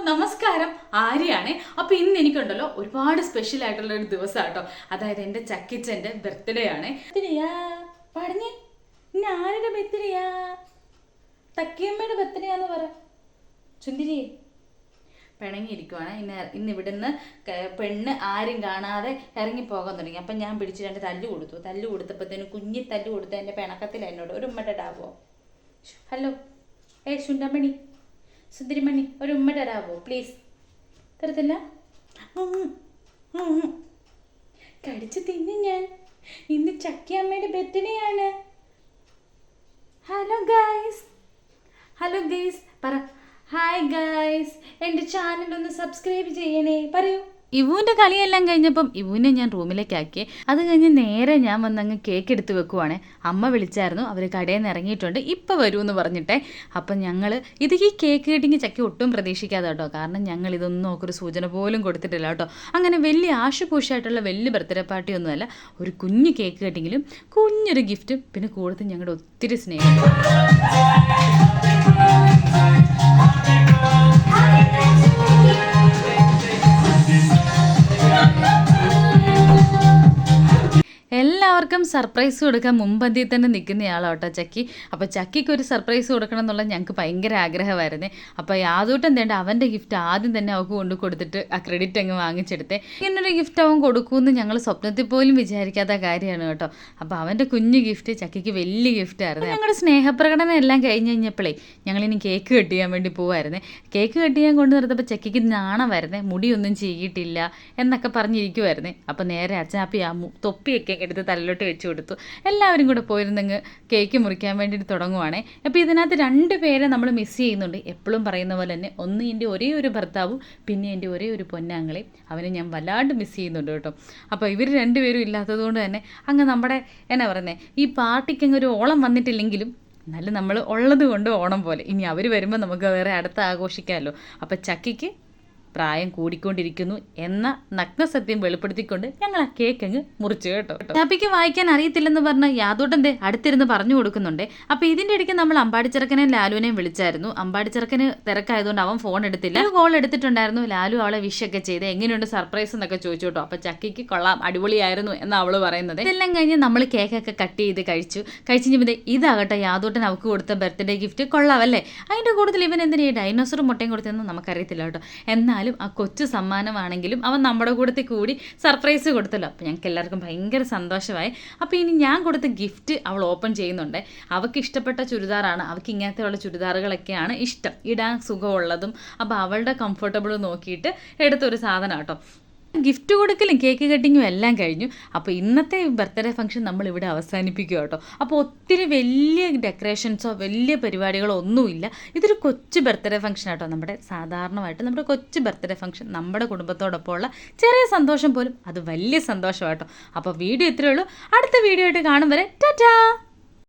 നമസ്കാരം, ആര്യാണ്. അപ്പോൾ ഇന്ന് എനിക്കുണ്ടല്ലോ ഒരുപാട് സ്പെഷ്യൽ ആയിട്ടുള്ള ഒരു ദിവസം കേട്ടോ. അതായത് എൻ്റെ ചക്കിച്ചൻ്റെ ബർത്ത്ഡേ ആണ്. പറഞ്ഞേ, ഇന്ന് ആരുടെ ബർത്ത്ഡേയാ? തക്കിയമ്മയുടെ ബർത്ത്ഡേ ആന്ന് പറ. ചുന്തിരി പിണങ്ങിയിരിക്കുവാണ്. ഇന്ന് ഇവിടുന്ന് പെണ്ണ് ആരും കാണാതെ ഇറങ്ങിപ്പോകാൻ തുടങ്ങി. അപ്പം ഞാൻ പിടിച്ച് രണ്ട് തല്ല് കൊടുത്തപ്പോഴത്തേനും കുഞ്ഞി തല്ല് കൊടുത്ത എൻ്റെ പിണക്കത്തിൽ എന്നോട് ഒരു ഉമ്മയുടെ ഇടാവോ? ഹലോ ശുണ്ടമണി, സുന്ദരിമണി, ഒരു ഉമ്മ തരാവോ പ്ലീസ്? തരത്തില്ല? കടിച്ച് തിന്നു ഞാൻ. ഇന്ന് ചക്കിയമ്മയുടെ ബർത്ത്ഡേ ആണ്. ഹലോ ഗൈസ് പറ. ഹായ് ഗൈസ്, എൻ്റെ ചാനൽ ഒന്ന് സബ്സ്ക്രൈബ് ചെയ്യണേ. പറയൂ. ഇവുവിൻ്റെ കളിയെല്ലാം കഴിഞ്ഞപ്പം ഇവുവിനെ ഞാൻ റൂമിലേക്ക് ആക്കി. അത് കഴിഞ്ഞ് നേരെ ഞാൻ വന്നങ്ങ് കേക്ക് എടുത്ത് വെക്കുവാണ്. അമ്മ വിളിച്ചായിരുന്നു, അവർ കടയിൽ നിന്ന് ഇറങ്ങിയിട്ടുണ്ട്, ഇപ്പം വരുമെന്ന് പറഞ്ഞിട്ടേ. അപ്പം ഞങ്ങൾ ഈ കേക്ക് കട്ടിങ് ചക്കി ഒട്ടും പ്രതീക്ഷിക്കാതെ കേട്ടോ. കാരണം ഞങ്ങൾ ഇതൊന്നും ഒരു സൂചന പോലും കൊടുത്തിട്ടില്ല കേട്ടോ. അങ്ങനെ വലിയ ആശുപൂഷായിട്ടുള്ള വലിയ ബർത്ത്ഡേ പാർട്ടിയൊന്നുമല്ല. ഒരു കുഞ്ഞു കേക്ക് കട്ടിങ്ങിലും കുഞ്ഞൊരു ഗിഫ്റ്റും പിന്നെ കൂടുതൽ ഞങ്ങളുടെ ഒത്തിരി സ്നേഹം. എല്ലാവർക്കും സർപ്രൈസ് കൊടുക്കാൻ മുമ്പന്തിയിൽ തന്നെ നിൽക്കുന്നയാളാട്ടോ ചക്കി. അപ്പോൾ ചക്കിക്ക് ഒരു സർപ്രൈസ് കൊടുക്കണം എന്നുള്ള ഞങ്ങൾക്ക് ഭയങ്കര ആഗ്രഹമായിരുന്നേ. അപ്പോൾ യാതൊട്ടും തേണ്ട അവൻ്റെ ഗിഫ്റ്റ് ആദ്യം തന്നെ അവൾക്ക് കൊണ്ട് കൊടുത്തിട്ട് ആ ക്രെഡിറ്റ് അങ്ങ് വാങ്ങിച്ചെടുത്തേ. ഇങ്ങനൊരു ഗിഫ്റ്റ് അവൻ കൊടുക്കുമെന്ന് ഞങ്ങൾ സ്വപ്നത്തിൽ പോലും വിചാരിക്കാത്ത കാര്യമാണ് കേട്ടോ. അപ്പോൾ അവൻ്റെ കുഞ്ഞു ഗിഫ്റ്റ് ചക്കിക്ക് വലിയ ഗിഫ്റ്റായിരുന്നു. ഞങ്ങളുടെ സ്നേഹപ്രകടനം എല്ലാം കഴിഞ്ഞ് കഴിഞ്ഞപ്പോഴേ ഞങ്ങളിനി കേക്ക് കട്ട് ചെയ്യാൻ വേണ്ടി പോവായിരുന്നേ. കേക്ക് കട്ട് ചെയ്യാൻ കൊണ്ട് നിർത്തപ്പോൾ ചക്കിക്ക് നാണമായിരുന്നേ, മുടിയൊന്നും ചെയ്യിട്ടില്ല എന്നൊക്കെ പറഞ്ഞിരിക്കുമായിരുന്നേ. അപ്പോൾ നേരെ അച്ചാപ്പി ആ തൊപ്പിയൊക്കെ എടുത്ത് തലയിലോട്ട് വെച്ച് കൊടുത്തു. എല്ലാവരും കൂടെ പോയിരുന്നെങ്കിൽ കേക്ക് മുറിക്കാൻ വേണ്ടിയിട്ട് തുടങ്ങുവാണേ. അപ്പോൾ ഇതിനകത്ത് 2 പേരെ നമ്മൾ മിസ് ചെയ്യുന്നുണ്ട്. എപ്പോഴും പറയുന്ന പോലെ തന്നെ, ഒന്ന് എൻ്റെ ഒരേ ഒരു ഭർത്താവും പിന്നെ എൻ്റെ ഒരേ ഒരു പൊന്നാങ്ങളെയും. അവനെ ഞാൻ വല്ലാണ്ട് മിസ് ചെയ്യുന്നുണ്ട് കേട്ടോ. അപ്പോൾ ഇവർ 2 പേരും ഇല്ലാത്തത് കൊണ്ട് തന്നെ അങ്ങ് നമ്മുടെ എന്നാ പറയുന്നത്, ഈ പാർട്ടിക്ക് അങ്ങ് ഒരു ഓളം വന്നിട്ടില്ലെങ്കിലും എന്നാലും നമ്മൾ ഉള്ളത് കൊണ്ട് ഓണം പോലെ. ഇനി അവർ വരുമ്പോൾ നമുക്ക് വേറെ അടുത്ത് ആഘോഷിക്കാമല്ലോ. അപ്പോൾ ചക്കിക്ക് പ്രായം കൂടിക്കൊണ്ടിരിക്കുന്നു എന്ന നഗ്നസത്യം വെളിപ്പെടുത്തിക്കൊണ്ട് ഞങ്ങൾ ആ കേക്ക് അങ്ങ് മുറിച്ചു കേട്ടോ. ചാപ്പിക്ക് വായിക്കാൻ അറിയത്തില്ലെന്ന് പറഞ്ഞ് യാതൊട്ടൻ്റെ അടുത്തിരുന്ന് പറഞ്ഞു കൊടുക്കുന്നുണ്ട്. അപ്പോൾ ഇതിൻ്റെ ഇടയ്ക്ക് നമ്മൾ അമ്പാടിച്ചെറുക്കനെയും ലാലുവിനെയും വിളിച്ചായിരുന്നു. അമ്പാടിച്ചെറുക്കന് തിരക്കായതുകൊണ്ട് അവൻ ഫോൺ എടുത്തില്ല. കോൾ എടുത്തിട്ടുണ്ടായിരുന്നു. ലാലു അവളെ വിഷൊക്കെ ചെയ്ത് എങ്ങനെയുണ്ട് സർപ്രൈസ് എന്നൊക്കെ ചോദിച്ചു കേട്ടോ. അപ്പോൾ ചക്കിക്ക് കൊള്ളാം, അടിപൊളിയായിരുന്നു എന്ന് അവൾ പറയുന്നത്. ഇതെല്ലാം കഴിഞ്ഞ് നമ്മൾ കേക്കൊക്കെ കട്ട് ചെയ്ത് കഴിച്ചു കഴിഞ്ഞപ്പോൾ ഇതാകട്ടെ യാതൊട്ടൻ അവൾക്ക് കൊടുത്ത ബർത്ത്ഡേ ഗിഫ്റ്റ്. കൊള്ളാമല്ലേ? അതിൻ്റെ കൂടുതൽ ഇവൻ എന്തിനാ ഈ ഡൈനോസറും മുട്ടയും കൊടുത്തതെന്ന് നമുക്കറിയത്തില്ല കേട്ടോ. എന്നാൽ ആ കൊച്ചു സമ്മാനമാണെങ്കിലും അവൻ നമ്മുടെ കൂടത്തിൽ കൂടി സർപ്രൈസ് കൊടുത്തല്ലോ. അപ്പോൾ ഞങ്ങൾക്ക് എല്ലാവർക്കും ഭയങ്കര സന്തോഷമായി. അപ്പോൾ ഇനി ഞാൻ കൊടുത്ത ഗിഫ്റ്റ് അവൾ ഓപ്പൺ ചെയ്യുന്നുണ്ട്. അവൾക്ക് ഇഷ്ടപ്പെട്ട ചുരിദാറാണ്. അവൾക്ക് ഇങ്ങനത്തെ ഉള്ള ചുരിദാറുകളൊക്കെയാണ് ഇഷ്ടം, ഇടാൻ സുഖമുള്ളതും. അപ്പോൾ അവളുടെ കംഫർട്ടബിൾ നോക്കിയിട്ട് എടുത്തൊരു സാധനം കേട്ടോ. ഗിഫ്റ്റ് കൊടുക്കലും കേക്ക് കട്ടിങ്ങും എല്ലാം കഴിഞ്ഞു. അപ്പോൾ ഇന്നത്തെ ബർത്ത്ഡേ ഫംഗ്ഷൻ നമ്മളിവിടെ അവസാനിപ്പിക്കുക കേട്ടോ. അപ്പോൾ ഒത്തിരി വലിയ ഡെക്കറേഷൻസോ വലിയ പരിപാടികളോ ഒന്നുമില്ല. ഇതൊരു കൊച്ചു ബർത്ത്ഡേ ഫംഗ്ഷൻ കേട്ടോ. നമ്മുടെ സാധാരണമായിട്ട് നമ്മുടെ കൊച്ചു ബർത്ത്ഡേ ഫംഗ്ഷൻ, നമ്മുടെ കുടുംബത്തോടൊപ്പമുള്ള ചെറിയ സന്തോഷം പോലും അത് വലിയ സന്തോഷം കേട്ടോ. അപ്പോൾ വീഡിയോ ഇത്രയേ ഉള്ളൂ. അടുത്ത വീഡിയോ ആയിട്ട് കാണും വരെ ടാറ്റാ.